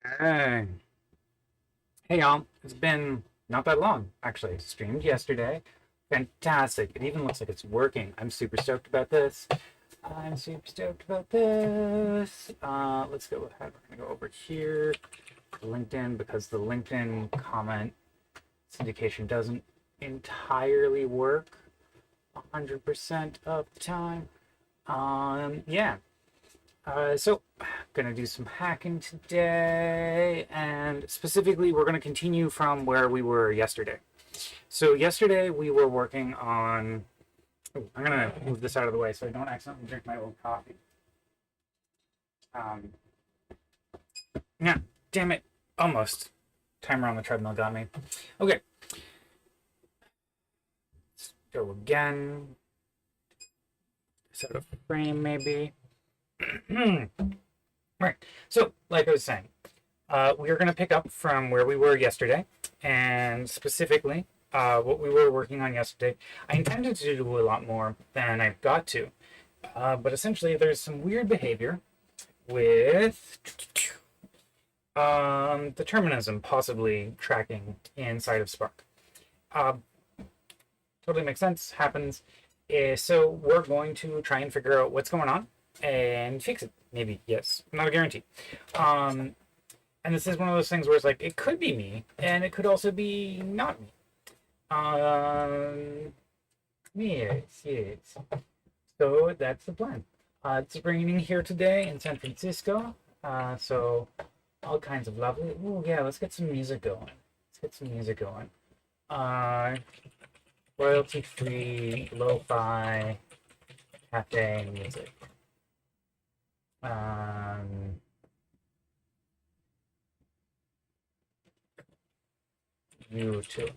Hey, hey y'all. It's been not that long, actually. I streamed yesterday. Fantastic. It even looks like it's working. I'm super stoked about this. I'm super stoked about this. Let's go ahead. We're going to go over here to LinkedIn because the LinkedIn comment syndication doesn't entirely work 100% of the time. Yeah. So, gonna do some hacking today, and specifically, we're gonna continue from where we were yesterday. So yesterday we were working on. Ooh, I'm gonna move this out of the way so I don't accidentally drink my old coffee. Um, yeah, damn it, almost. Timer on the treadmill got me. Okay, let's go again. Set a frame maybe. Right. So, like I was saying, we are going to pick up from where we were yesterday, and specifically, what we were working on yesterday. I intended to do a lot more than I got to, but essentially, there's some weird behavior with determinism possibly tracking inside of Spark. Uh, totally makes sense. Happens. So we're going to try and figure out what's going on and fix it. Maybe yes, not a guarantee. Um, and this is one of those things where it's like it could be me, and it could also be not me. Yes, yes. So that's the plan. It's raining here today in San Francisco. So all kinds of lovely. Oh yeah, let's get some music going. Let's get some music going. Uh, royalty-free, lo-fi, cafe music. Um, YouTube.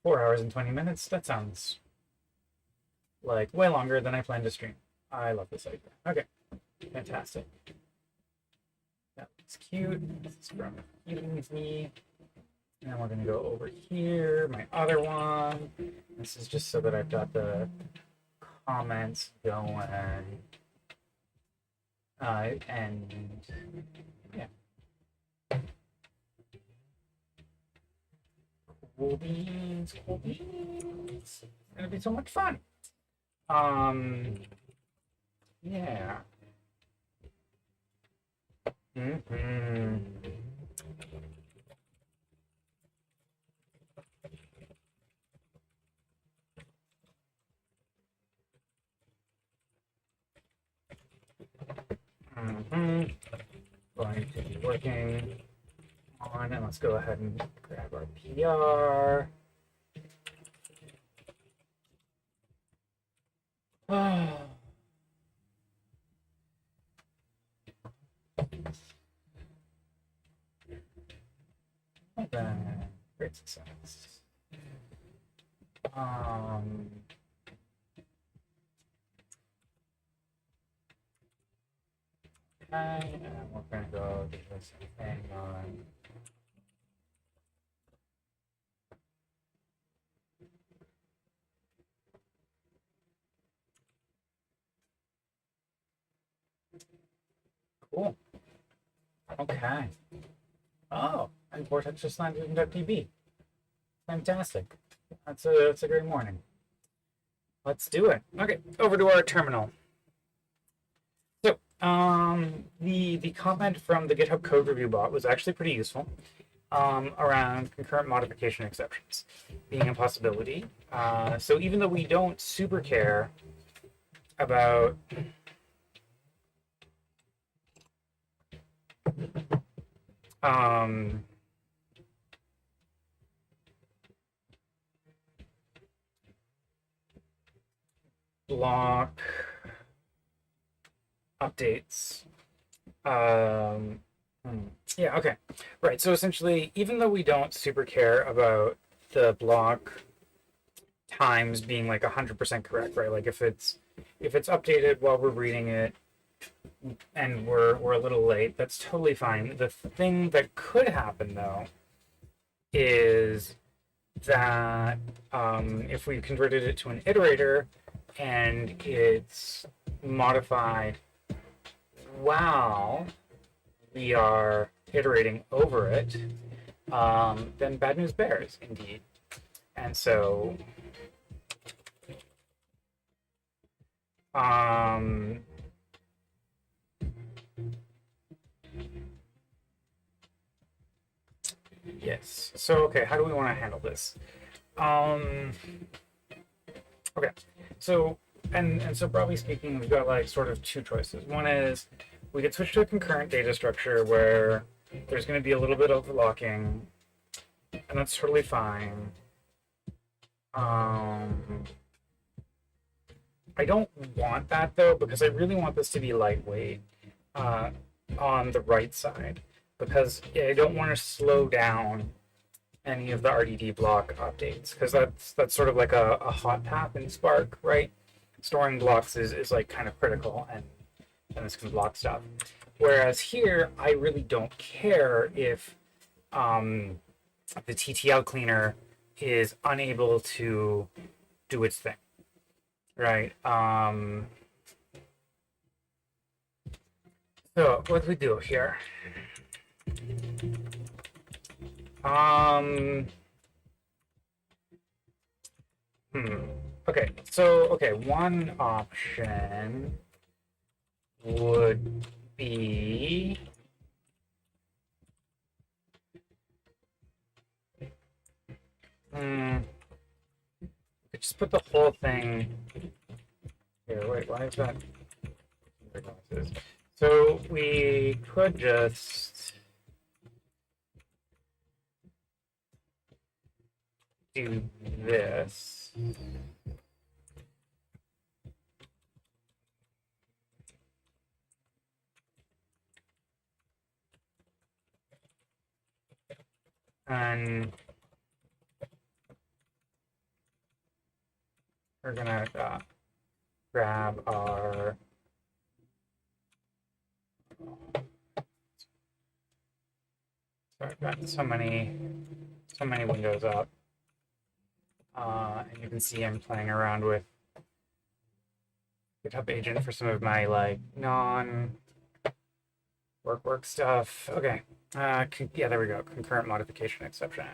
4 hours and 20 minutes. That sounds like way longer than I planned to stream. I love this idea. Okay, fantastic. That looks cute. This is from me. And we're going to go over here, my other one. This is just so that I've got the comments going. And yeah. Cool beans, cool beans. It's going to be so much fun. Yeah. Mm-hmm. Mm-hmm. Going to be working on, and let's go ahead and grab our PR. Oh. Great success. Okay, and we're going to go do this thing on. Cool. Okay. Oh, and Vortex just landed in WDB. Fantastic. That's a great morning. Let's do it. Okay, over to our terminal. So, the comment from the GitHub code review bot was actually pretty useful around concurrent modification exceptions being a possibility. So even though we don't super care about um, block updates. Yeah, okay. Right. So essentially, even though we don't super care about the block times being like 100% correct, right? Like if it's updated while we're reading it and we're a little late, that's totally fine. The thing that could happen though is that if we converted it to an iterator and it's modified while we are iterating over it, then bad news bears, indeed. And so, yes. So, okay, how do we want to handle this? Okay, so, and so broadly speaking, we've got like sort of two choices. One is we could switch to a concurrent data structure where there's going to be a little bit of overlocking, and that's totally fine. I don't want that though, because I really want this to be lightweight on the right side, because I don't want to slow down any of the RDD block updates, because that's sort of like a hot path in Spark, right? Storing blocks is like kind of critical, and this can block stuff. Whereas here, I really don't care if the TTL cleaner is unable to do its thing, right? So what do we do here? Okay, so one option would be just put the whole thing here. Wait, why is that? So we could just do this. And we're gonna grab our so I've got so many windows up, and you can see I'm playing around with GitHub agent for some of my like non work stuff. Okay, yeah, there we go. Concurrent modification exception.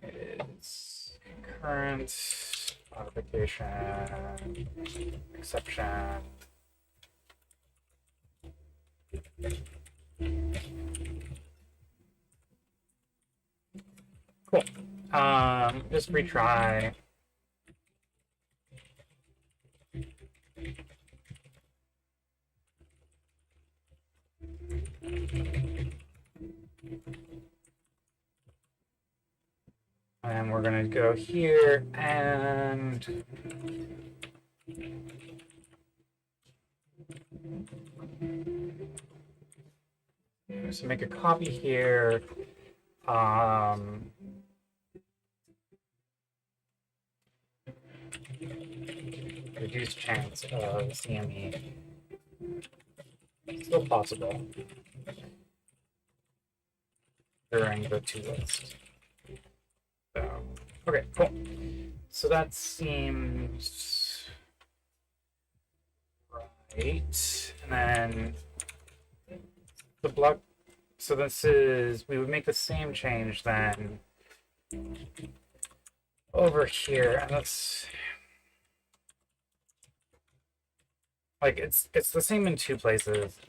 It is concurrent modification exception. Cool. Just retry. And we're going to go here and so make a copy here. Reduced chance of CME. Still possible during the to list. So, okay, cool. So that seems right. And then the block. So this is, we would make the same change then over here, and that's like it's the same in two places,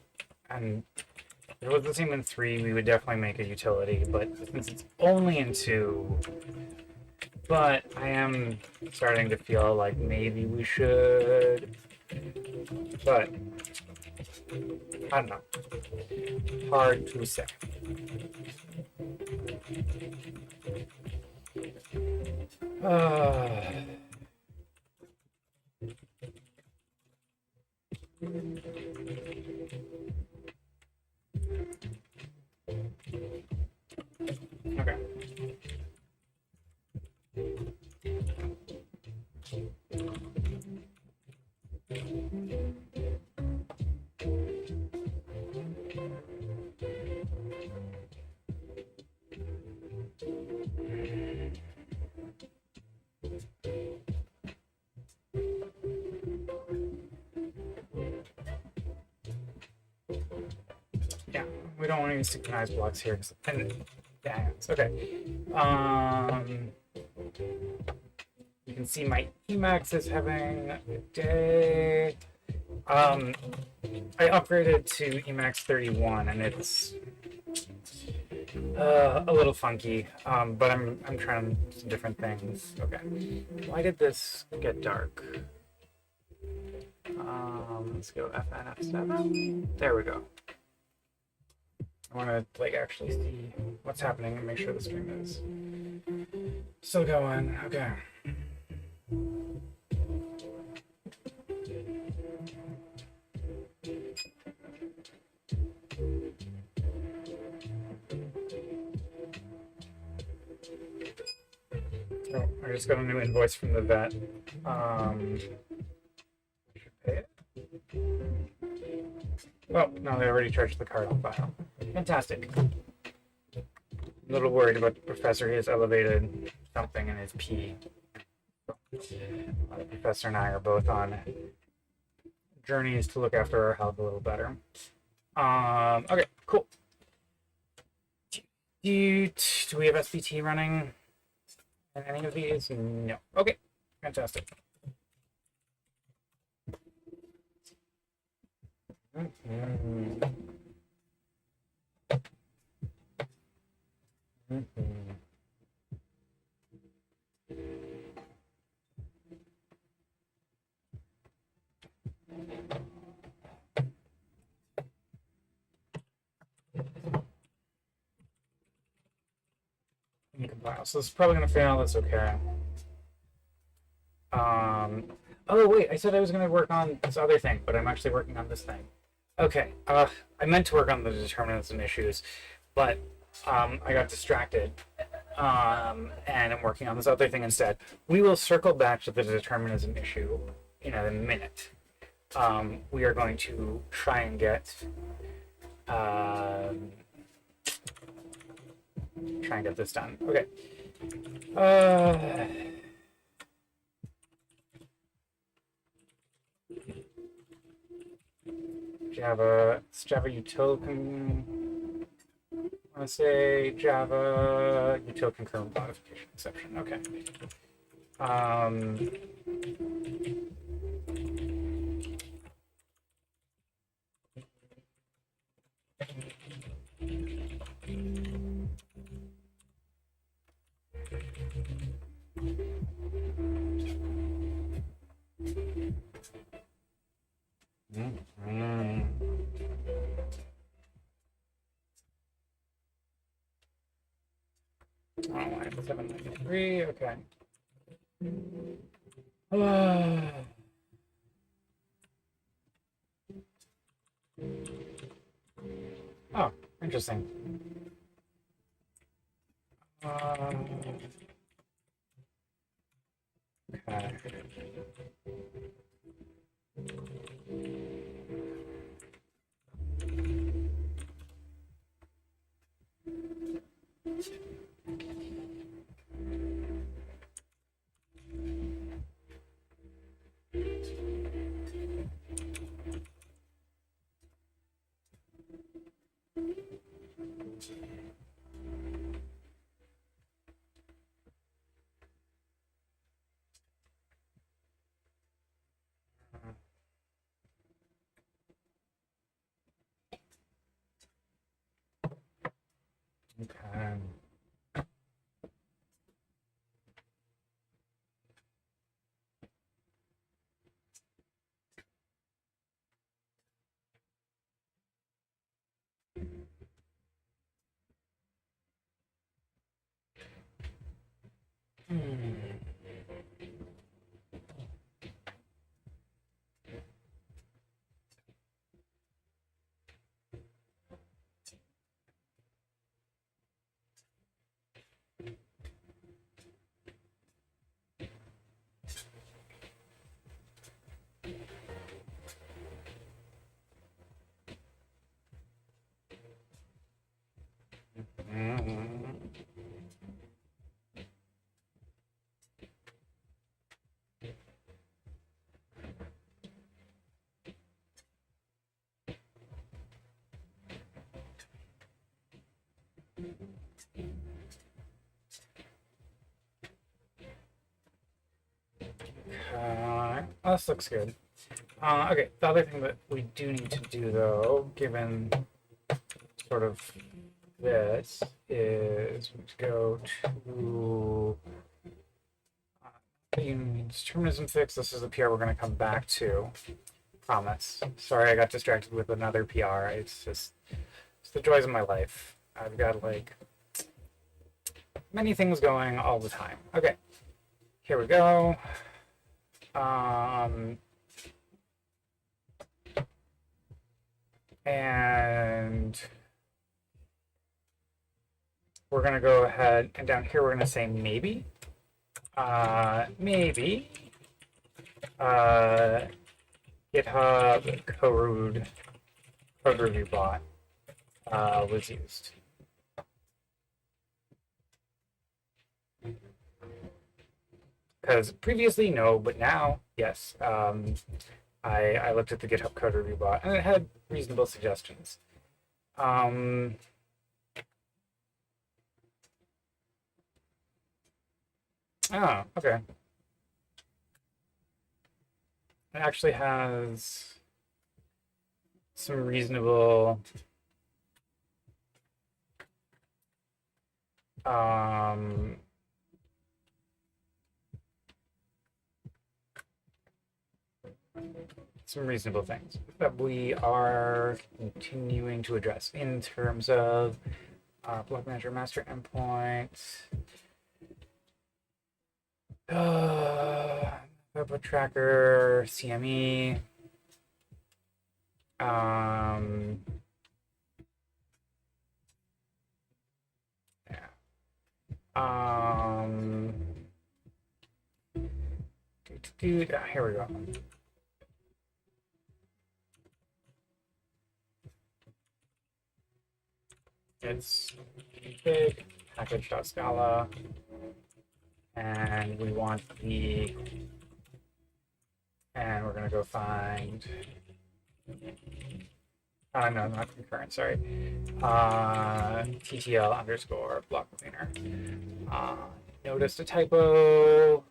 and if it was the same in three, we would definitely make a utility, but since it's only in two, but I am starting to feel like maybe we should, but I don't know. Hard to say. Okay. Yeah, we don't want any synchronized blocks here. And, yeah, okay. You can see my Emacs is having a day. I upgraded to Emacs 31, and it's a little funky. But I'm trying some different things. Okay. Why did this get dark? Let's go FN F7. There we go. I want to like actually see what's happening and make sure the stream is still going. Okay. Oh, I just got a new invoice from the vet. Should pay it. Oh, no, they already charged the card on file. Fantastic. I'm a little worried about the professor. He has elevated something in his pee. The professor and I are both on journeys to look after our health a little better. Okay, cool. Do we have SBT running in any of these? No. Okay, fantastic. Mm-hmm. Mm-hmm. Compile. So this is probably going to fail. That's okay. Oh, wait. I said I was going to work on this other thing, but I'm actually working on this thing. Okay. I meant to work on the determinism issues, but I got distracted. And I'm working on this other thing instead. We will circle back to the determinism issue in a minute. We are going to try and get this done. Okay. Java, it's Java util I want to say Java util concurrent modification exception. Okay. Oh, I have 793. Okay. Oh, interesting. Okay. Okay. this looks good. Okay, the other thing that we do need to do, though, given sort of this, is we need to go to determinism fix. This is the PR we're going to come back to. Promise. Sorry, I got distracted with another PR. It's the joys of my life. I've got like many things going all the time. Okay, here we go. And we're going to go ahead and down here we're going to say maybe. Maybe GitHub code review bot was used. Because previously, no, but now, yes. I looked at the GitHub code review bot, and it had reasonable suggestions. Oh, okay. It actually has some reasonable things that we are continuing to address in terms of block manager master endpoints, output tracker, CME, here we go. It's big package.scala, and we want the, and we're going to go find, no, not concurrent, sorry, TTL underscore block cleaner. Noticed a typo.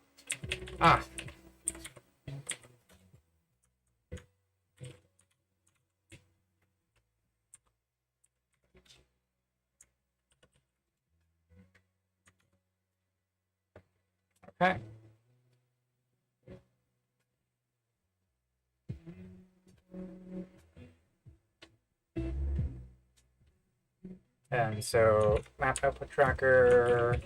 Okay. And so map output tracker.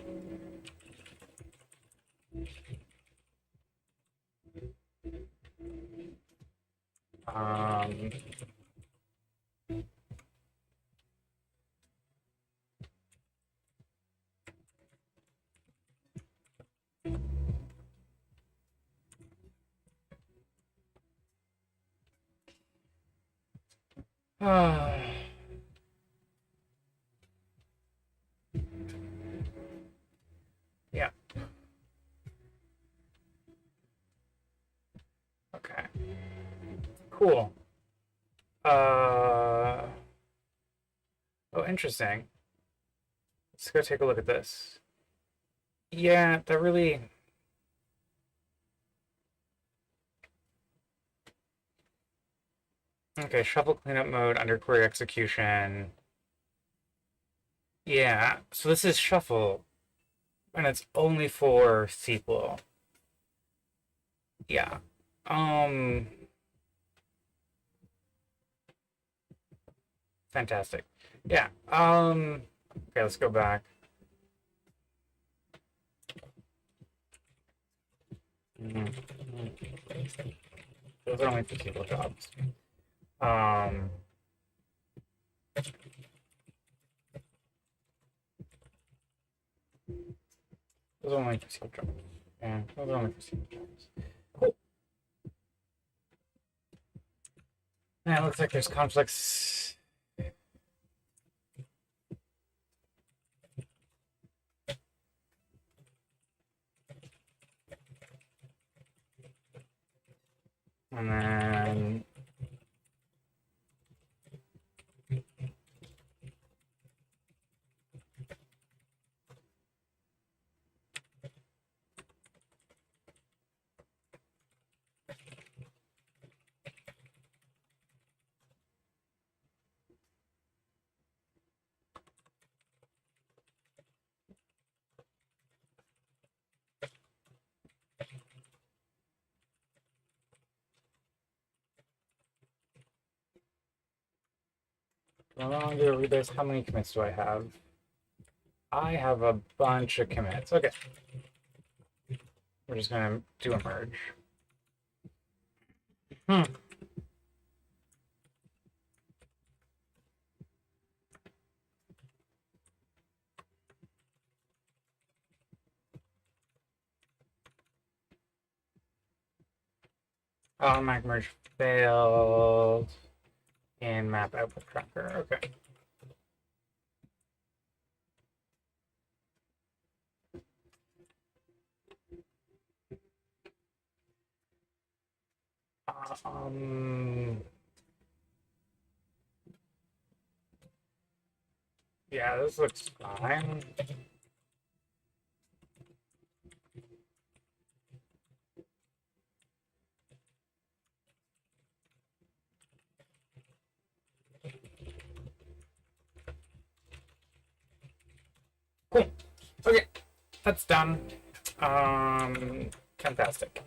Yeah. Okay. Cool. Oh, interesting. Let's go take a look at this. Yeah, that really. Okay, shuffle cleanup mode under query execution. Yeah, so this is shuffle, and it's only for SQL. Yeah. Fantastic. Yeah. Okay, let's go back. Those are only for SQL jobs. Those are only for SQL jobs. Yeah, those are only for SQL jobs. Cool. Now it looks like there's conflicts. And then No longer rebase. How many commits do I have? I have a bunch of commits. Okay. We're just gonna do a merge. Automatic merge failed in map output tracker. Okay. Yeah, this looks fine. Cool. Okay, that's done. Fantastic.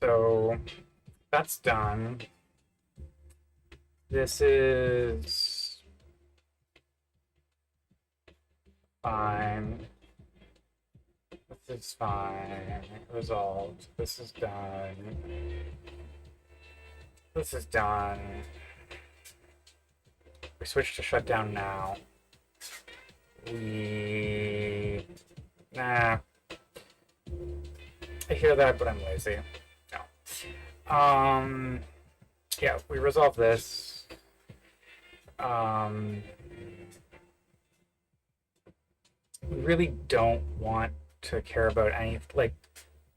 So that's done. This is fine. This is fine. Resolved. This is done. This is done. We switch to shutdown now. Nah. I hear that, but I'm lazy. No. Yeah, we resolve this. We really don't want to care about any, like,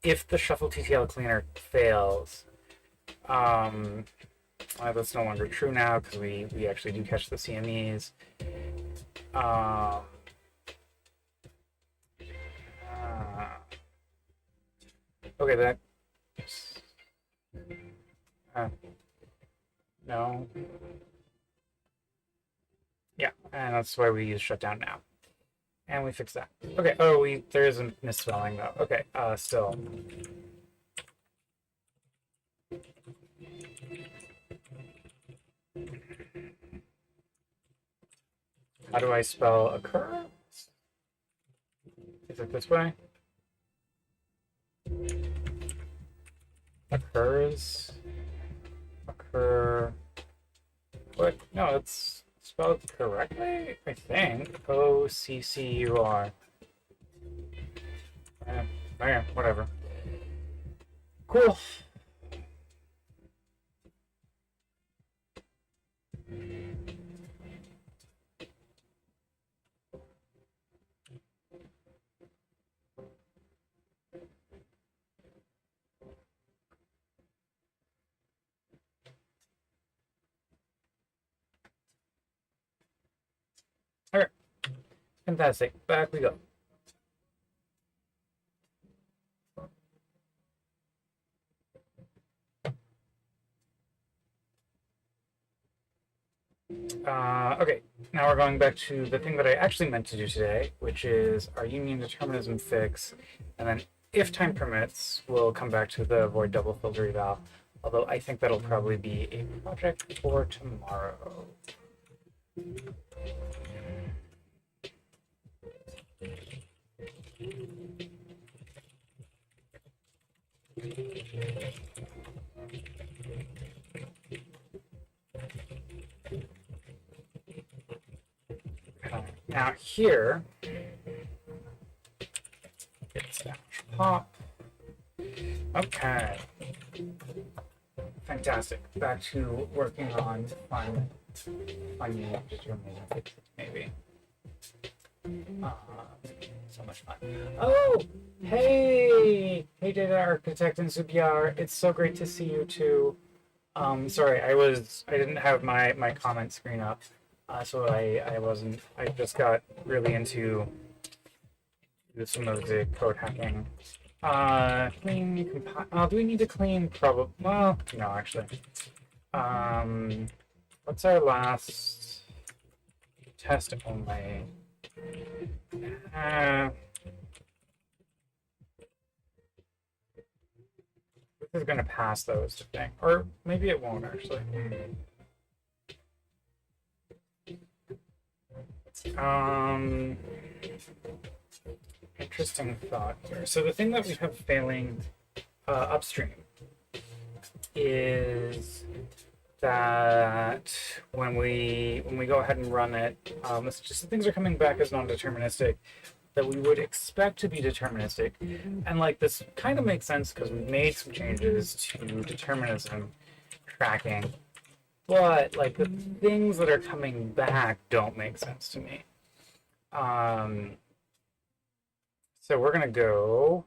if the shuffle TTL cleaner fails, that's no longer true now because we actually do catch the CMEs. Okay, that. No. Yeah, and that's why we use shutdown now. And we fix that. Okay, oh, there is a misspelling though. Okay, still. How do I spell occur? Is it this way? Occurs. Occur. What? No, it's spelled correctly, I think. OCCUR. Yeah, whatever. Cool. All right. Fantastic. Back we go. Okay, now we're going back to the thing that I actually meant to do today, which is our union determinism fix, and then if time permits, we'll come back to the void double filter eval, although I think that'll probably be a project for tomorrow. Now here, it's pop. Okay. Fantastic. Back to working on fun determinism fixes, maybe. So much fun. Oh, hey, data architect and Zubiar. It's so great to see you too. Sorry, I didn't have my comment screen up, so I just got really into some of the code hacking. Clean. Do we need to clean? Probably. Well, no, actually. What's our last test only? This is going to pass those thing, or maybe it won't actually. Um, Interesting thought here. So the thing that we have failing upstream is that when we go ahead and run it, it's just things are coming back as non-deterministic that we would expect to be deterministic, and like this kind of makes sense because we've made some changes to determinism tracking, but like the things that are coming back don't make sense to me. So we're gonna go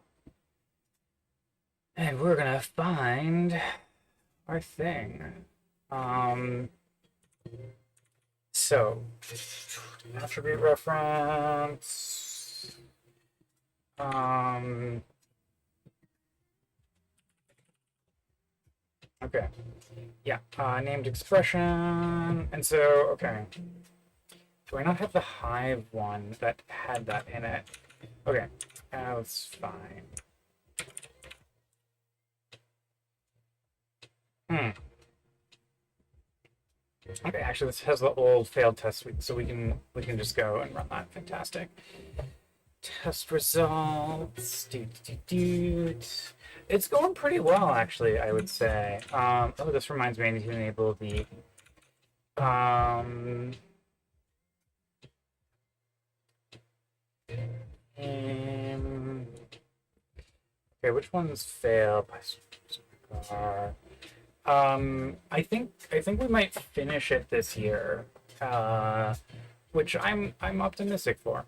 and we're gonna find our thing. So attribute reference. Okay. Yeah. Named expression. And so, okay. Do I not have the hive one that had that in it? Okay. That's fine. Okay, actually, this has the old failed test suite, so we can just go and run that. Fantastic. Test results. It's going pretty well, actually. I would say. Oh, this reminds me. I need to enable the. Okay, which ones fail? I think we might finish it this year, which I'm optimistic for.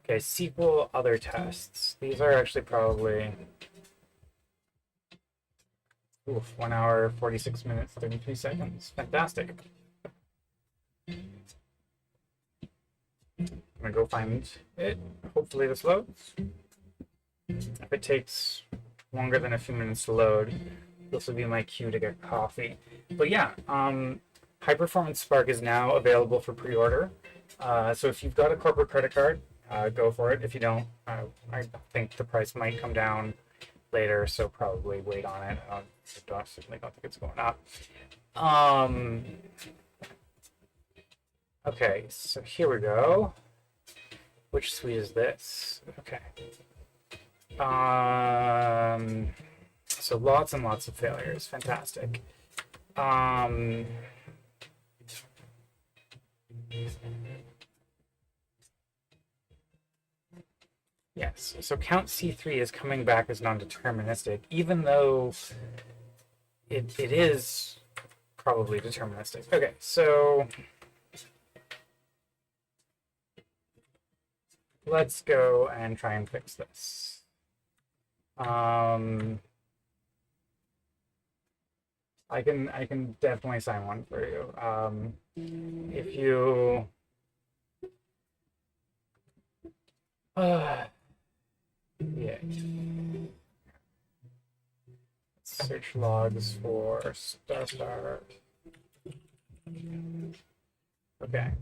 Okay, SQL other tests. These are actually probably 1 hour 46 minutes 33 seconds. Fantastic. I'm gonna go find it. Hopefully this loads. If it takes longer than a few minutes to load, this will be my cue to get coffee. But yeah, High Performance Spark is now available for pre-order. So if you've got a corporate credit card, go for it. If you don't, I think the price might come down later, so probably wait on it. I certainly don't think it's going up. Okay, so here we go. Which suite is this? Okay. So lots and lots of failures. Fantastic. Yes, so count C3 is coming back as non-deterministic, even though it is probably deterministic. Okay, so let's go and try and fix this. I can definitely sign one for you. If you yeah. Search logs for star. Okay.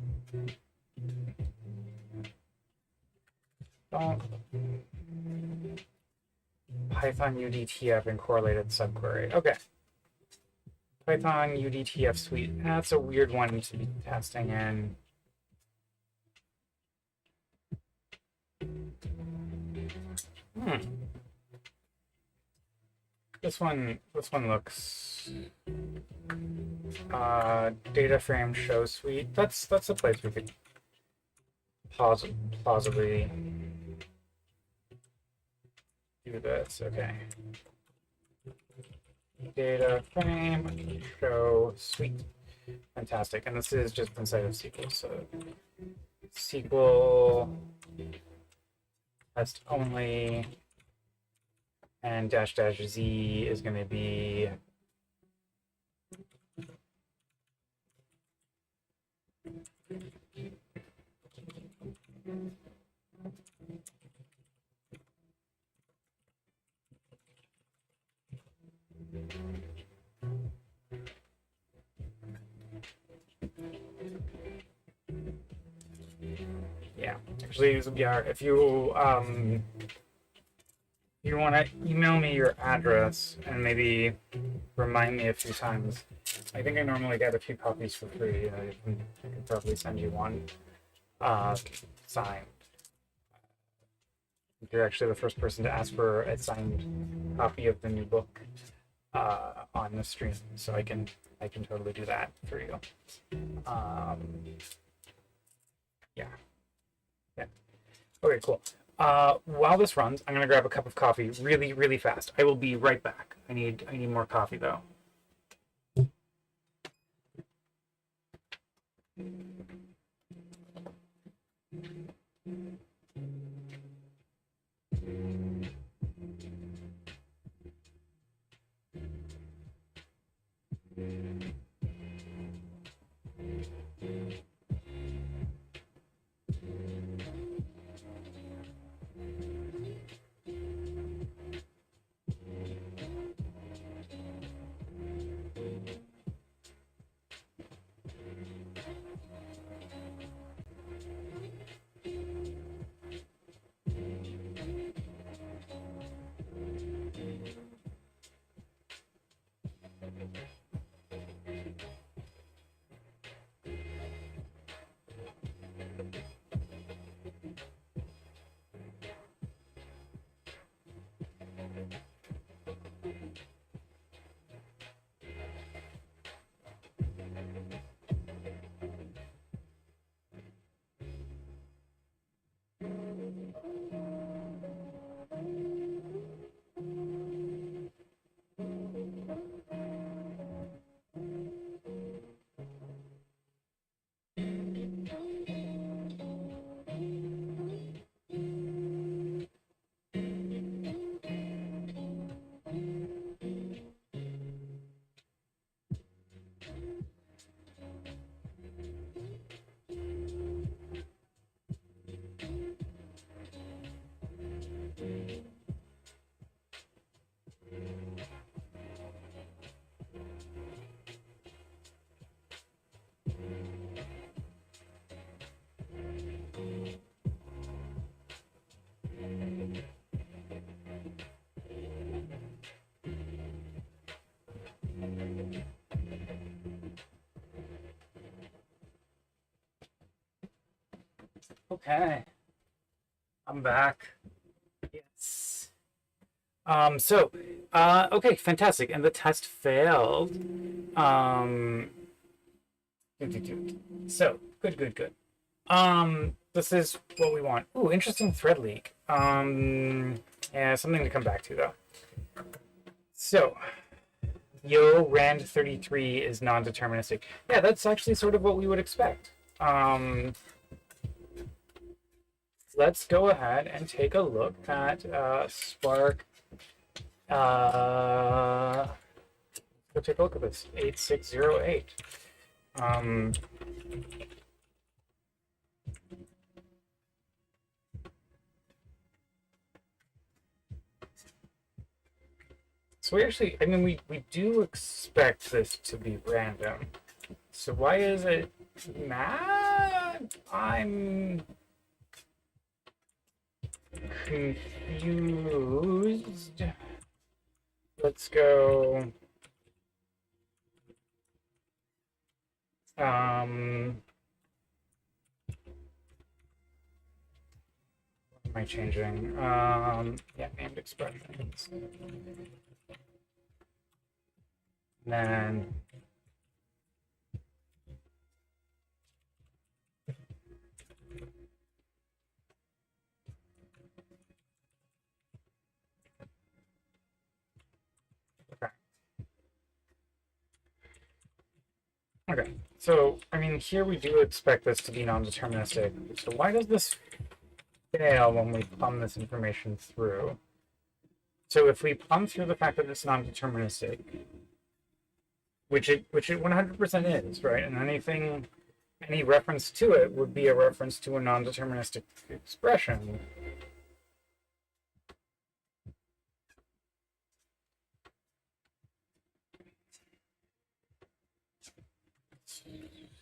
Don't Python UDTF and correlated subquery. Okay. Python UDTF suite. That's a weird one to be testing in. This one looks data frame show suite. That's a place we could plausibly do this. Okay. Data frame show suite. Fantastic. And this is just inside of SQL. So SQL test only, and --z is going to be Actually, yeah, if you want to email me your address and maybe remind me a few times. I think I normally get a few copies for free. I can probably send you one signed. You're actually the first person to ask for a signed copy of the new book on the stream, so I can totally do that for you. Um, yeah. Yeah. Okay, cool. While this runs, I'm gonna grab a cup of coffee really, really fast. I will be right back. I need more coffee though. Okay, I'm back. Yes. Okay, fantastic. And the test failed. Um, so, good, good, good. This is what we want. Ooh, interesting thread leak. Yeah, something to come back to though. So, Yo Rand 33 is non-deterministic. Yeah, that's actually sort of what we would expect. Let's go ahead and take a look at Spark. Let's take a look at this 8608. So we actually, I mean, we do expect this to be random. So why is it mad? I'm confused. Let's go. What am I changing? Yeah, named expressions. And then okay, so I mean, here we do expect this to be non-deterministic. So why does this fail when we plumb this information through? So if we plumb through the fact that it's non-deterministic, which it 100% is, right? And any reference to it would be a reference to a non-deterministic expression.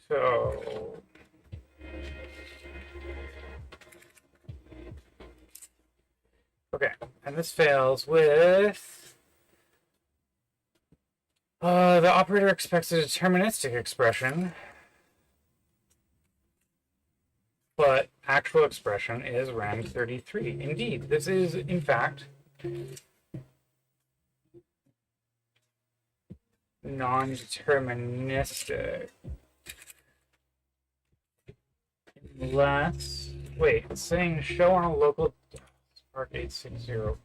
So Okay, and this fails with the operator expects a deterministic expression, but actual expression is rand 33. Indeed, this is in fact non-deterministic. Unless, wait, it's saying show on a local Spark 860.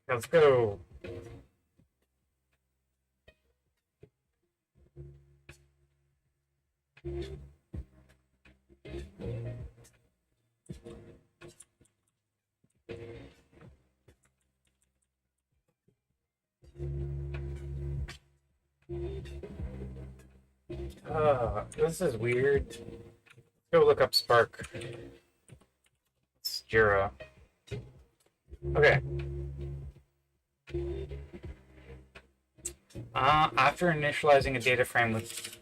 Let's go. This is weird. Let's go look up Spark. It's Jira. Okay. After initializing a data frame with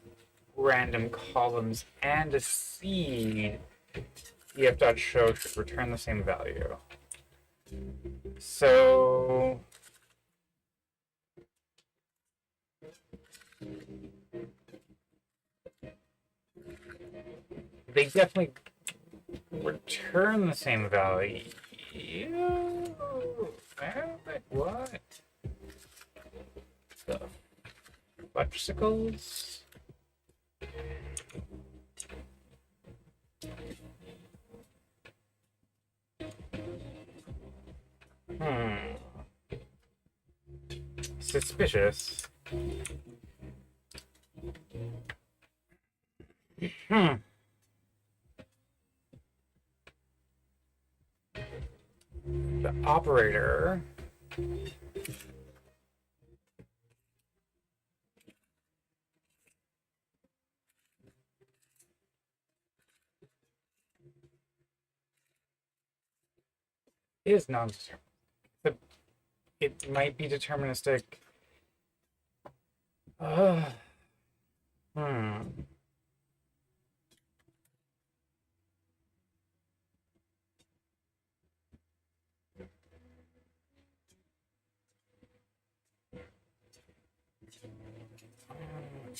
random columns and a seed, ef.show should return the same value. So they definitely return the same value. What? The fudgesicles? Suspicious. The operator is non-deterministic. It might be deterministic.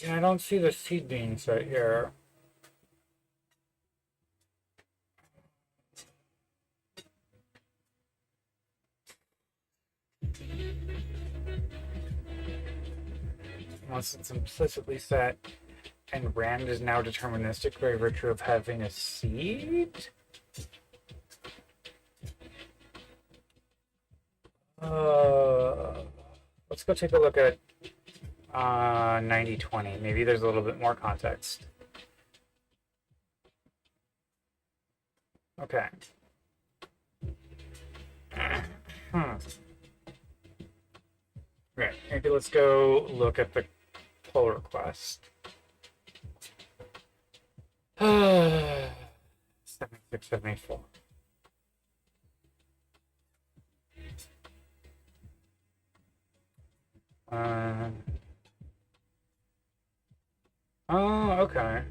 Yeah, I don't see the seed being set here. Unless it's implicitly set, and rand is now deterministic by virtue of having a seed? Let's go take a look at 9020. Maybe there's a little bit more context. Okay. Okay, maybe let's go look at the pull request. 7674. Oh, okay.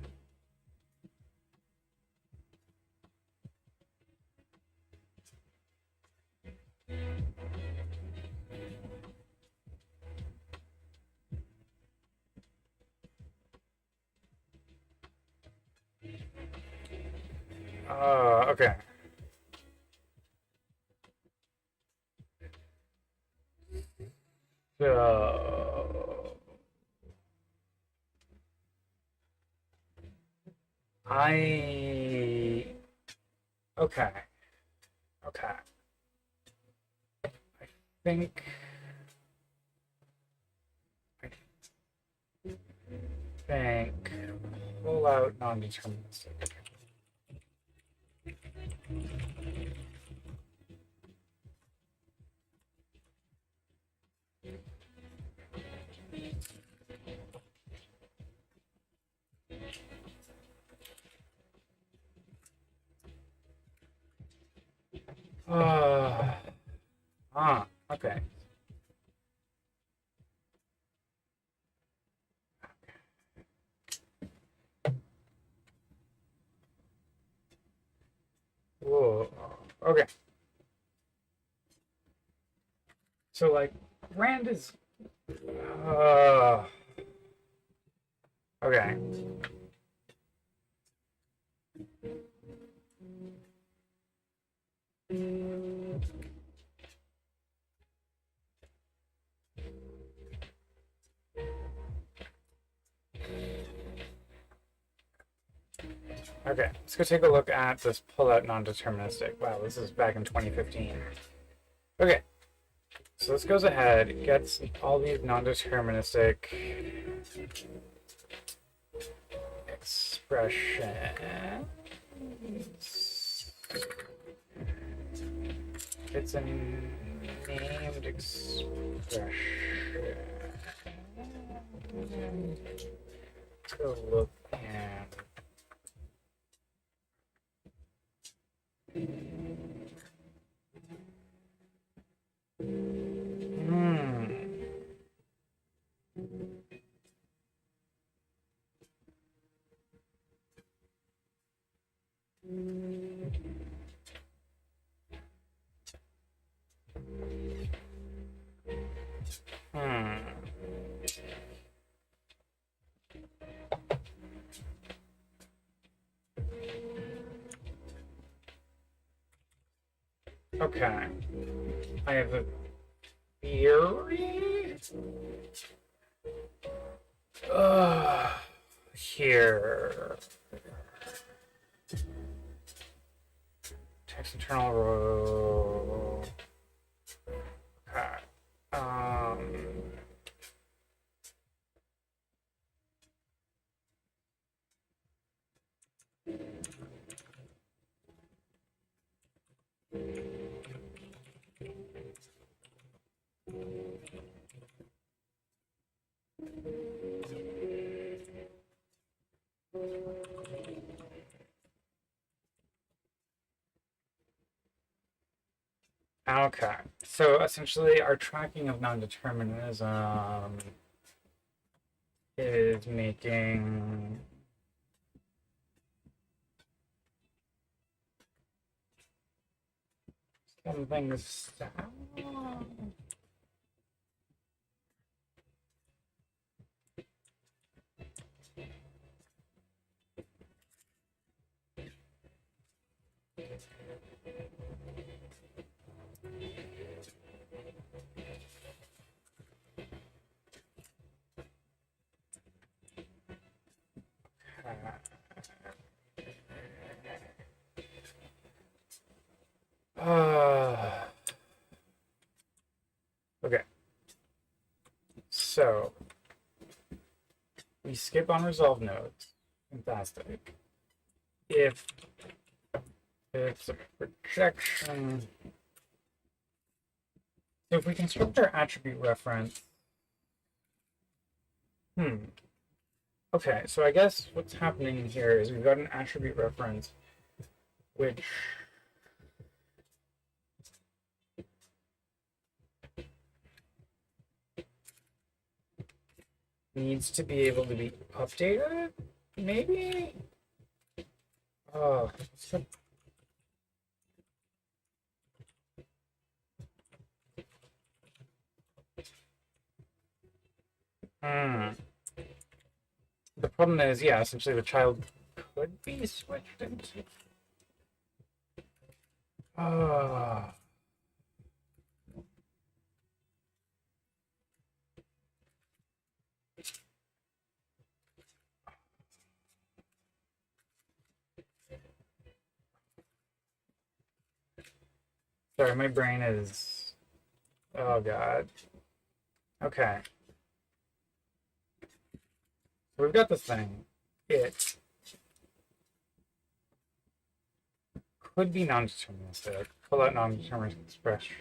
Okay. So okay. Okay. I think pull out non-deterministic. Okay. Whoa. Okay. So, like, Rand is... Uh, okay. Okay, let's go take a look at this pull-out non-deterministic. Wow, this is back in 2015. Okay, so this goes ahead, gets all these non-deterministic expressions. It's a named expression. Let's go look at... Okay. I have a theory? Here. Text internal row. Okay. Okay, so essentially our tracking of non-determinism is making something sound. Okay. So we skip unresolved nodes. Fantastic. If it's a projection, so if we construct our attribute reference, okay, so I guess what's happening here is we've got an attribute reference which needs to be able to be updated, maybe? Oh, The problem is, yeah, essentially the child could be switched into... Sorry, my brain is... Oh, God. Okay. So we've got this thing. It could be non-deterministic. Pull out non-deterministic expressions.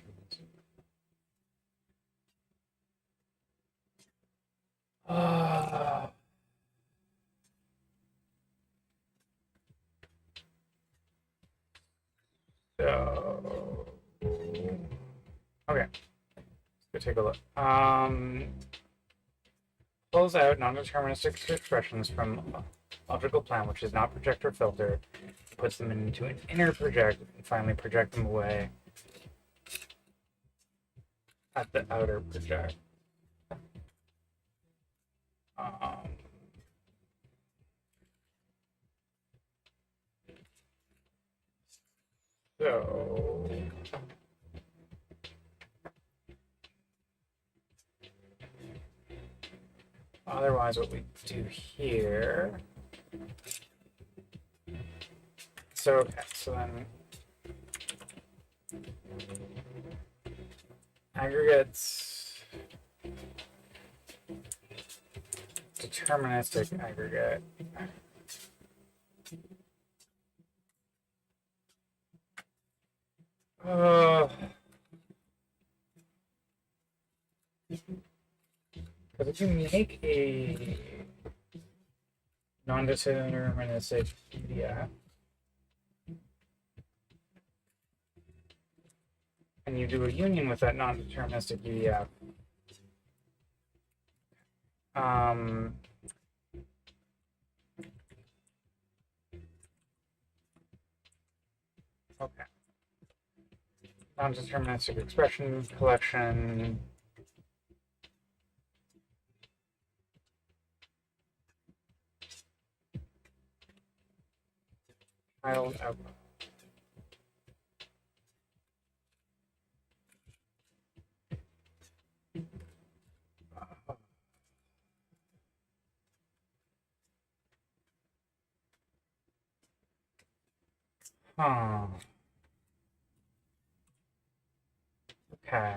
So... Okay. Let's go take a look. Pulls out non-deterministic expressions from logical plan, which is not project or filter, puts them into an inner project, and finally project them away. at the outer project. So otherwise what we do here, so okay, so then aggregates, deterministic aggregate. Because if you make a non-deterministic PDF and you do a union with that non-deterministic UDF, okay, non-deterministic expression collection. Child output. Huh. Okay.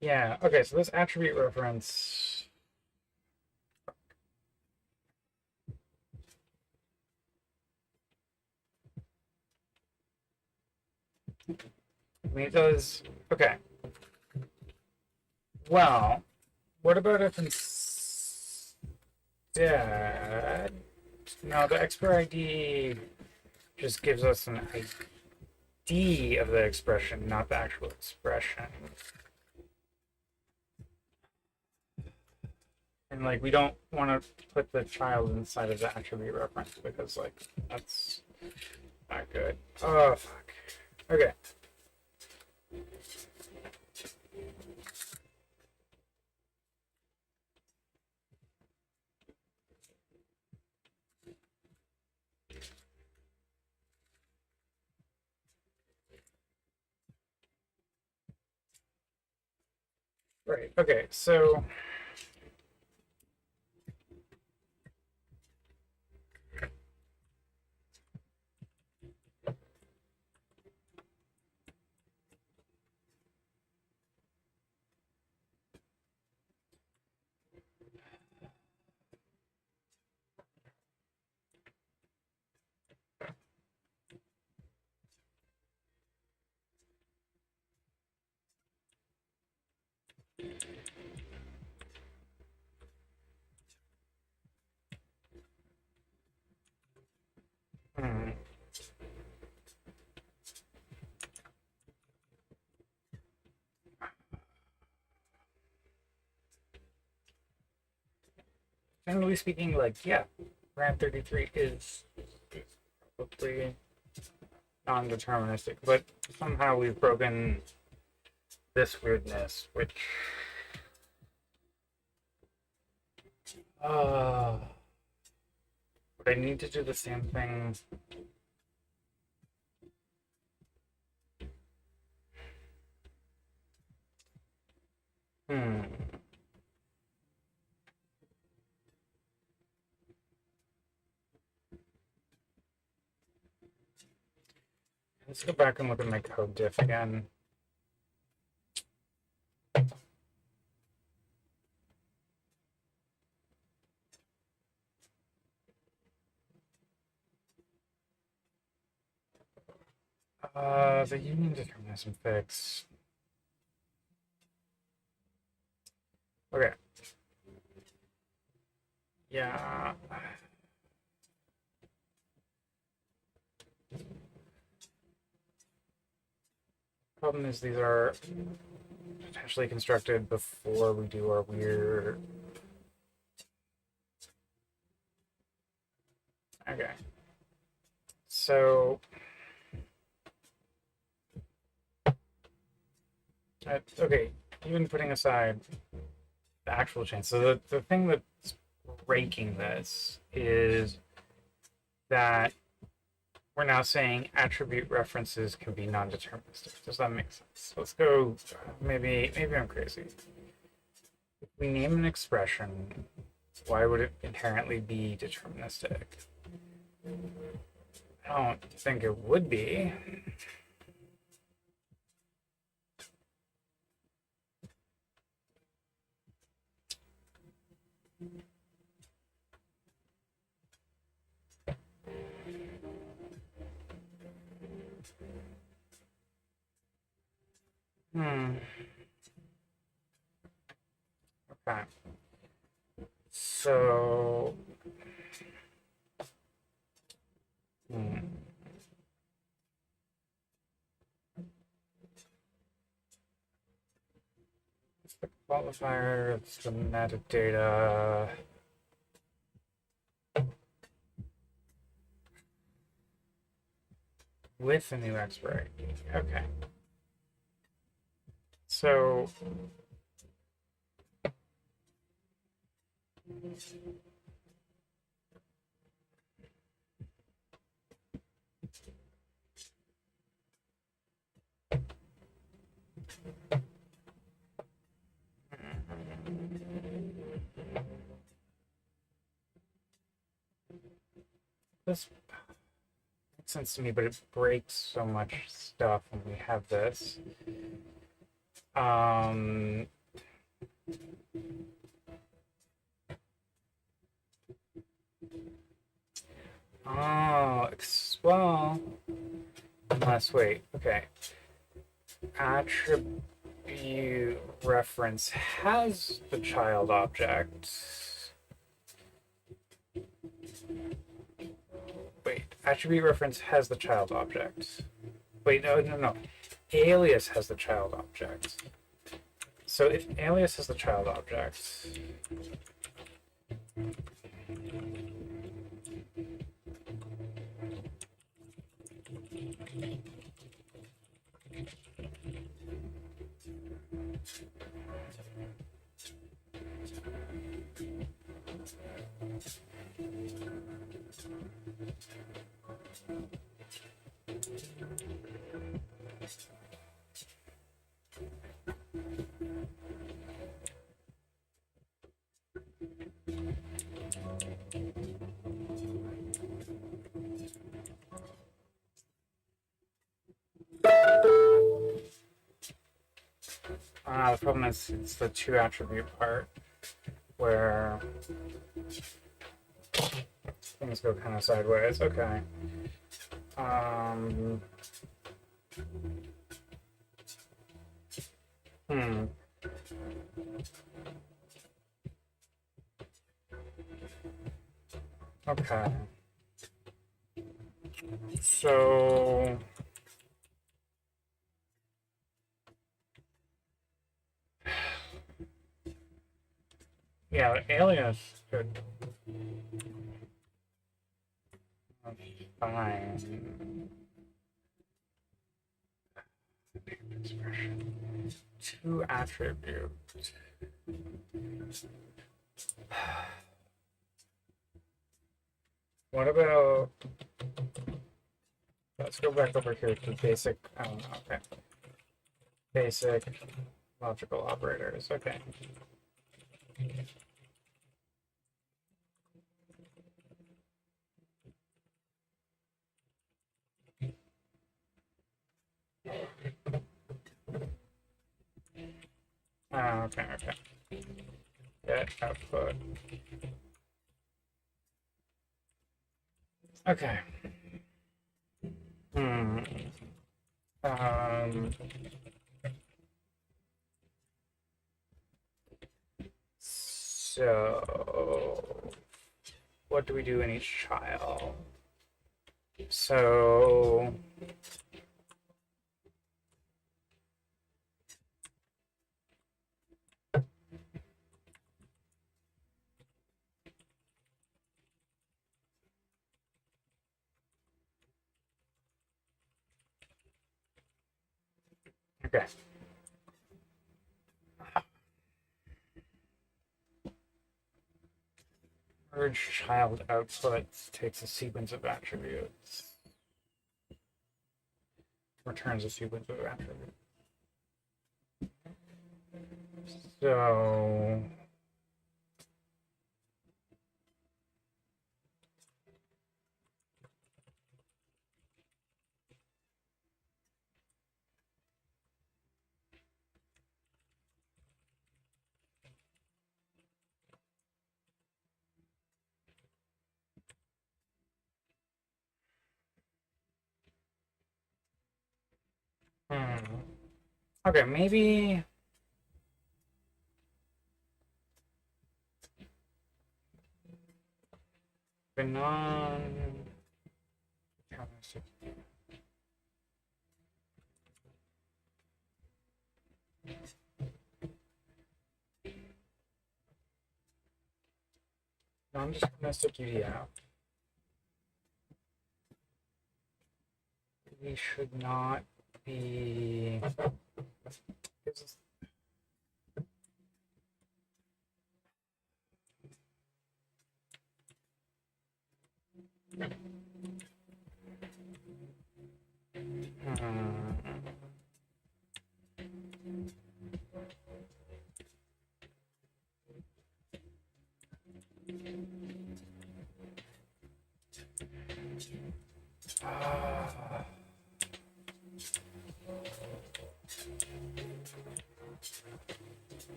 Yeah, okay, so this attribute reference. I mean, it does. Okay. Well, what about if instead. No, the expert ID just gives us an ID of the expression, not the actual expression. And like, we don't want to put the child inside of the attribute reference because, like, that's not good. Oh, fuck. Okay. Right. Okay. So. Hmm. Generally speaking, like, yeah, RAM 33 is probably non-deterministic, but somehow we've broken this weirdness, which would I need to do the same thing? Hmm. Let's go back and look at my code diff again. The union determinism fix. Okay. Yeah. Problem is these are potentially constructed before we do our weird. Okay. So Okay, even putting aside the actual chain. So the thing that's breaking this is that we're now saying attribute references can be non-deterministic. Does that make sense? Let's go. Maybe I'm crazy. If we name an expression, why would it inherently be deterministic? I don't think it would be. Hmm. Okay. So. Hmm. It's the qualifier, it's the metadata. With a new expert. Okay. So. This makes sense to me, but it breaks so much stuff when we have this. Um, oh, well, unless, wait, okay. Attribute reference has the child object. Wait, attribute reference has the child object. Wait, no. Alias has the child object. So if alias has the child object, the problem is it's the two attribute part where things go kind of sideways. Okay. Um, hmm. Okay. So. Yeah, alias could. Fine. Expression. Two attributes. What about, let's go back over here to basic, I don't know, okay. Basic logical operators, okay. Okay. Get output. Okay. Hmm. Um, so what do we do in each child? So okay. Merge child outputs takes a sequence of attributes, returns a sequence of attributes. So okay, maybe the non. Non-deterministic UDF. We should not be.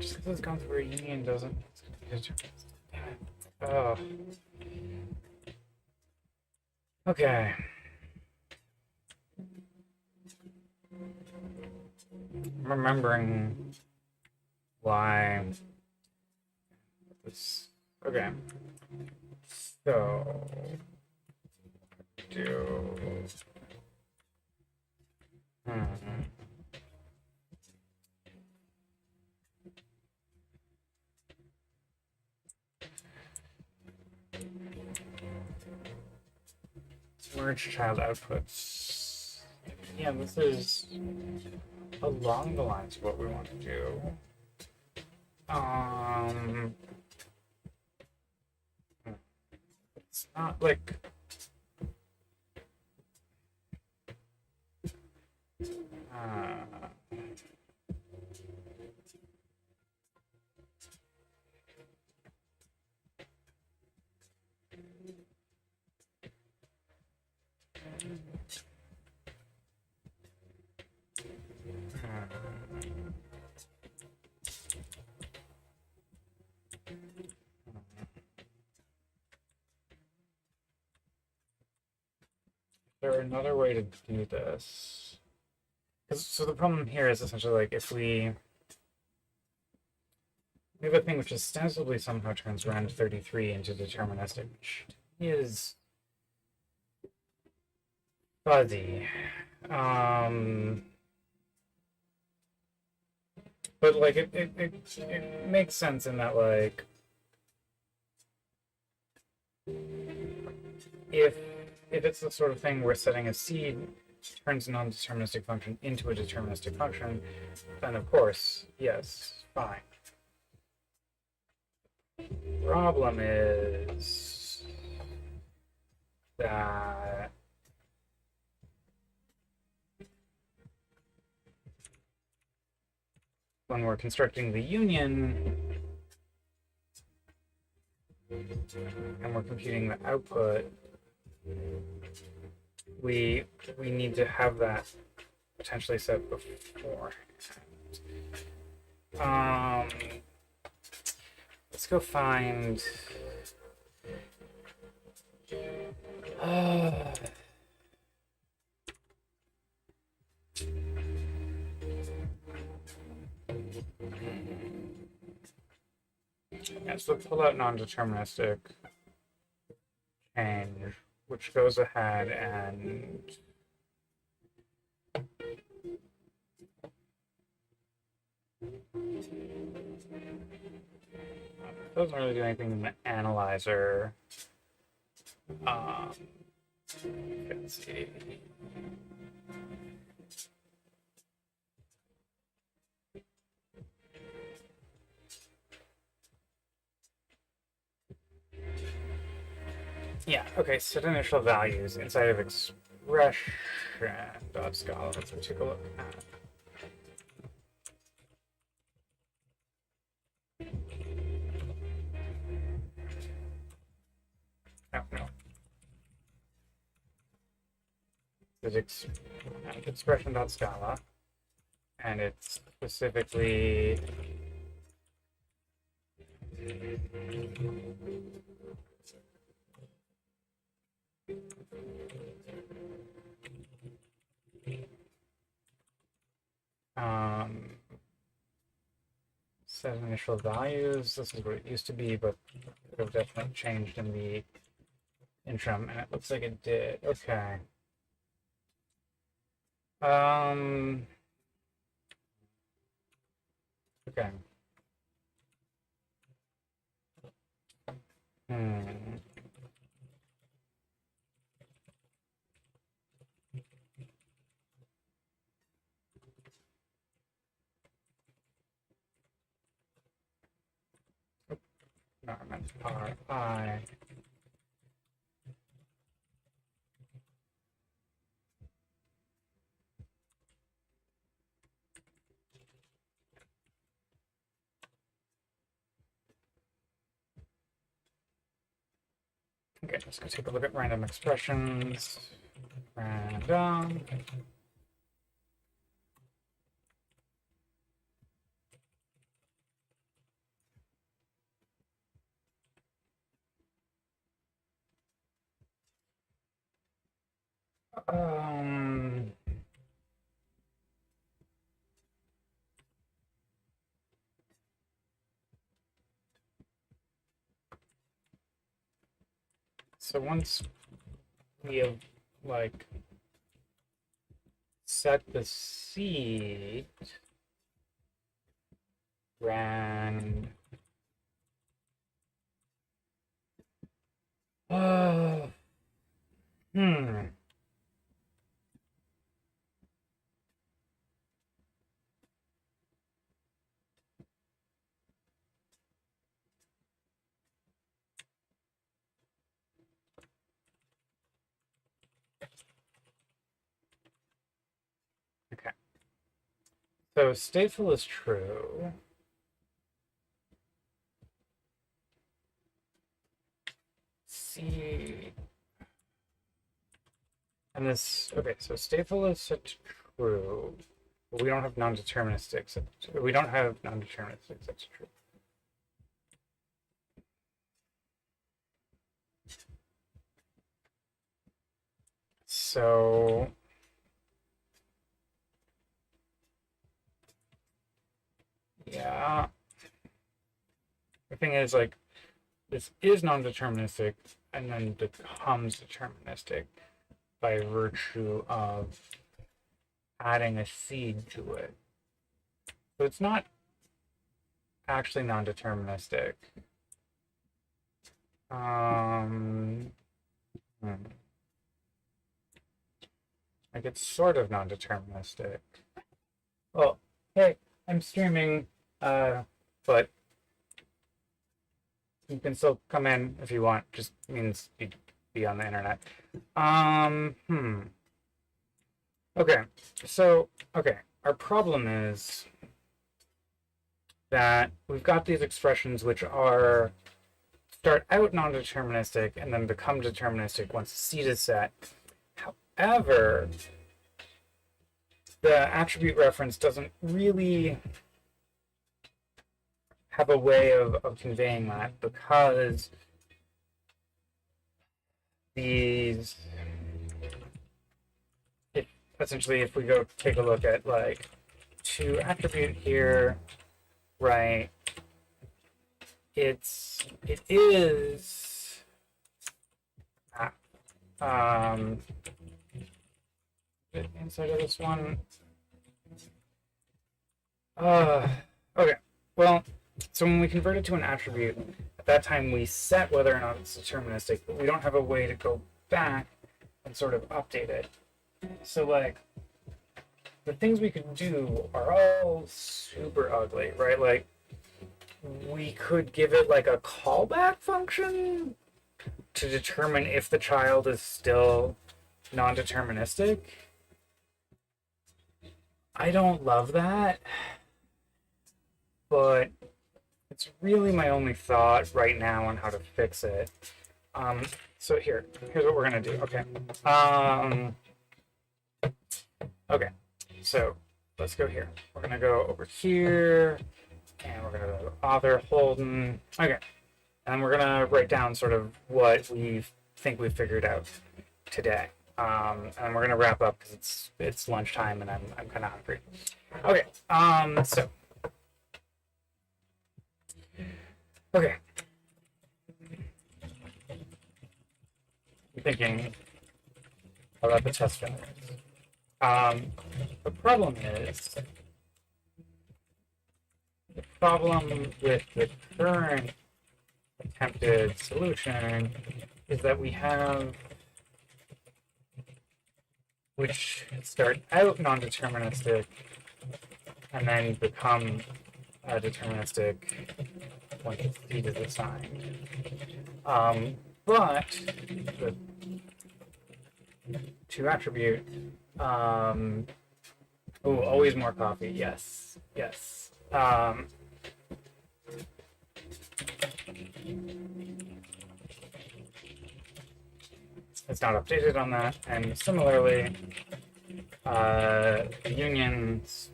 Just because it's gone through a union doesn't. Oh. Okay. I'm remembering why this. Okay. So do. Merge child outputs. Yeah, this is along the lines of what we want to do. It's not like. There another way to do this? So the problem here is essentially like if we have a thing which ostensibly somehow turns rand 33 into deterministic, which is fuzzy. But like it makes sense in that like if it's the sort of thing where setting a seed turns a non-deterministic function into a deterministic function, then of course, yes, fine. Problem is that when we're constructing the union and we're computing the output, we need to have that potentially set beforehand. Let's go find. Yeah, so pull out non-deterministic change, which goes ahead and doesn't really do anything in the analyzer. Let's see. Yeah, okay, set initial values inside of expression.scala. Let's take a look at. Oh, no. It's expression.scala, and it's specifically set initial values. This is what it used to be, but it have definitely changed in the interim, and it looks like it did. Okay. Okay. No, I meant RI. Okay, let's go take a look at random expressions. Random. So once we have like set the seed, rand. Hmm. Okay. So stateful is true. Seed. And this, okay, so stateful is set to true. But we don't have non-deterministics. We don't have non-deterministics, that's true. So yeah. The thing is, like, this is non-deterministic and then becomes deterministic by virtue of adding a seed to it. So it's not actually non-deterministic. Like, it's sort of non-deterministic. Well, hey, I'm streaming, but you can still come in if you want. Just means you'd be on the internet. Okay, so, okay, our problem is that we've got these expressions which are start out non-deterministic and then become deterministic once the seed is set. However, the attribute reference doesn't really have a way of conveying that, because these, essentially, if we go take a look at like to attribute here, right, it is inside of this one. Okay, well, So when we convert it to an attribute, at that time we set whether or not it's deterministic, but we don't have a way to go back and sort of update it. So like the things we could do are all super ugly, right? Like we could give it like a callback function to determine if the child is still non-deterministic. I don't love that, but it's really my only thought right now on how to fix it. So here's what we're gonna do. Okay, so let's go here. We're gonna go over here, and we're gonna go author Holden. Okay, and we're gonna write down sort of what we think we've figured out today. And we're gonna wrap up because it's lunchtime and I'm kind of hungry. Okay, okay. I'm thinking about the test generators. The problem with the current attempted solution is that we have which start out non-deterministic and then become deterministic once seed is assigned. But the two attribute, always more coffee. Yes. It's not updated on that, and similarly, the union's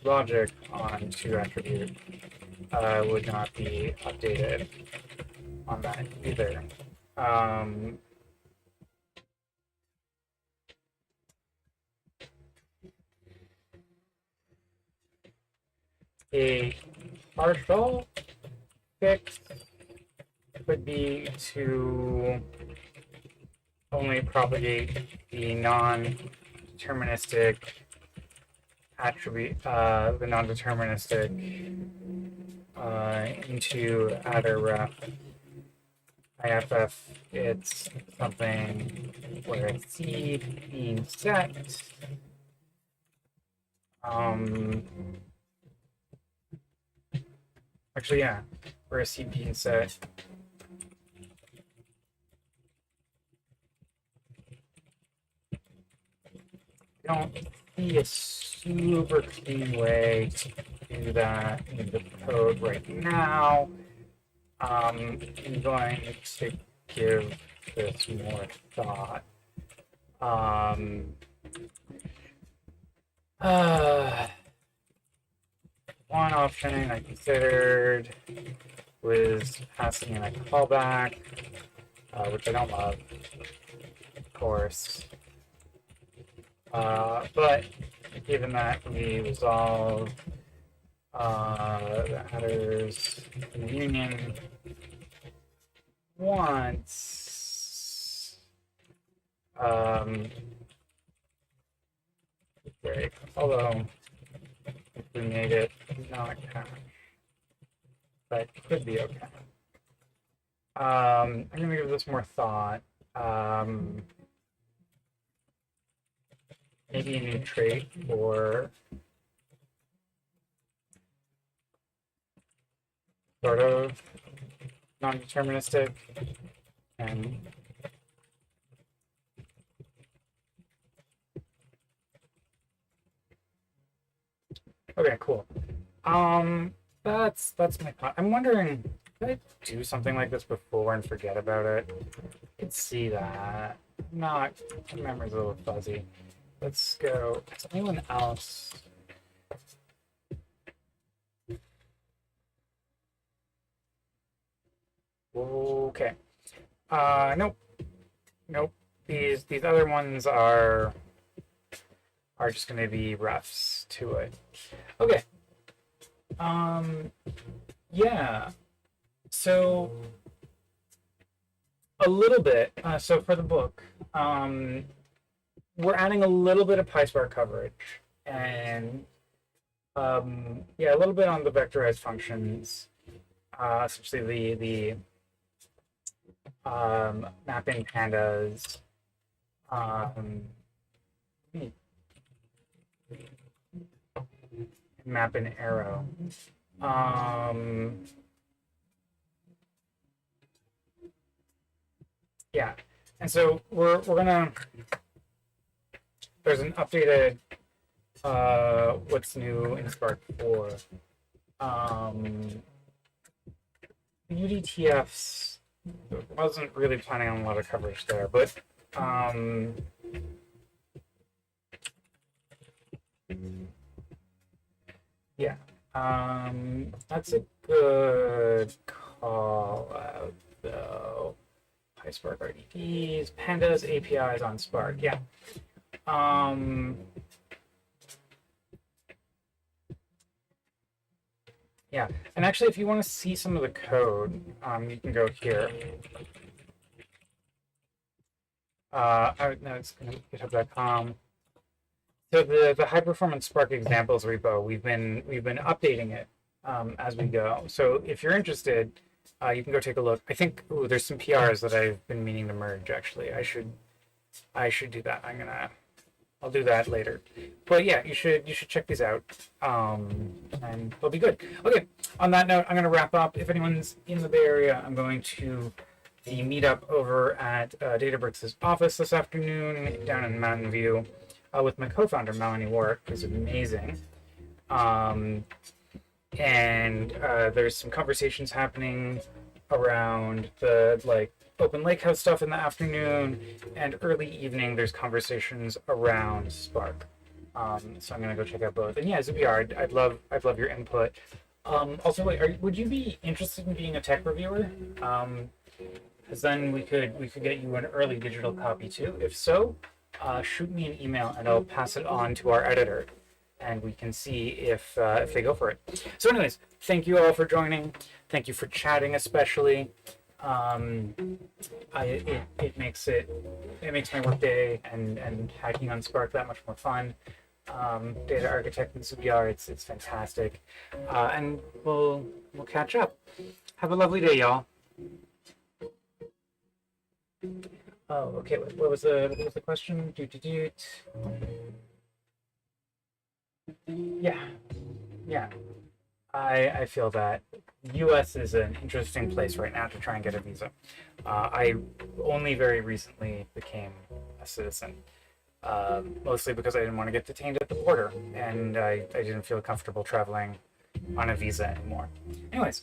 logic on two attribute would not be updated on that either. A partial fix would be to only propagate the non-deterministic attribute, the non-deterministic into adder ref. IFF, it's something where a seed being set. Actually, yeah, where a seed being set. I don't see a super clean way to do that in the code right now. I'm going to give this more thought. One option I considered was passing in a callback, which I don't love, of course. But given that we resolve the headers in the union once, great. Although if we made it not cache, that could be okay. I'm gonna give this more thought. Maybe a new trait for sort of non-deterministic and okay, cool. That's my thought. I'm wondering, did I do something like this before and forget about it? I can see that. My memory's a little fuzzy. Let's go. Is anyone else? Okay. Nope. These other ones are just going to be refs to it. Okay. Yeah. So a little bit. So for the book, we're adding a little bit of PySpark coverage, and Yeah, a little bit on the vectorized functions, essentially the mapping pandas, um, map and arrow. Um, yeah, and so we're gonna. There's an updated what's new in Spark 4. UDTFs wasn't really planning on a lot of coverage there, but yeah, that's a good call out though. PySpark RDDs, pandas, APIs on Spark. Yeah. Yeah, and actually, if you want to see some of the code, you can go here. No, it's github.com. So the high performance Spark examples repo, we've been updating it as we go. So if you're interested, you can go take a look. I think there's some PRs that I've been meaning to merge. Actually, I should do that. I'll do that later. But yeah, you should check these out, and they'll be good. Okay. On that note, I'm going to wrap up. If anyone's in the Bay Area, I'm going to the meetup over at Databricks' office this afternoon down in Mountain View with my co-founder Melanie Warwick, who's amazing. And there's some conversations happening around the Open Lakehouse stuff in the afternoon, and early evening there's conversations around Spark. So I'm gonna go check out both. And yeah, Zubiar, I'd love your input. Also, would you be interested in being a tech reviewer? Because then we could get you an early digital copy too. If so, shoot me an email and I'll pass it on to our editor, and we can see if they go for it. So, anyways, thank you all for joining. Thank you for chatting, especially. It makes my workday and hacking on Spark that much more fun. Data architect and Zubiar, it's fantastic. And we'll catch up. Have a lovely day, y'all. Oh, okay. What was the question? Yeah. I feel that U.S. is an interesting place right now to try and get a visa. I only very recently became a citizen, mostly because I didn't want to get detained at the border, and I didn't feel comfortable traveling on a visa anymore. Anyways,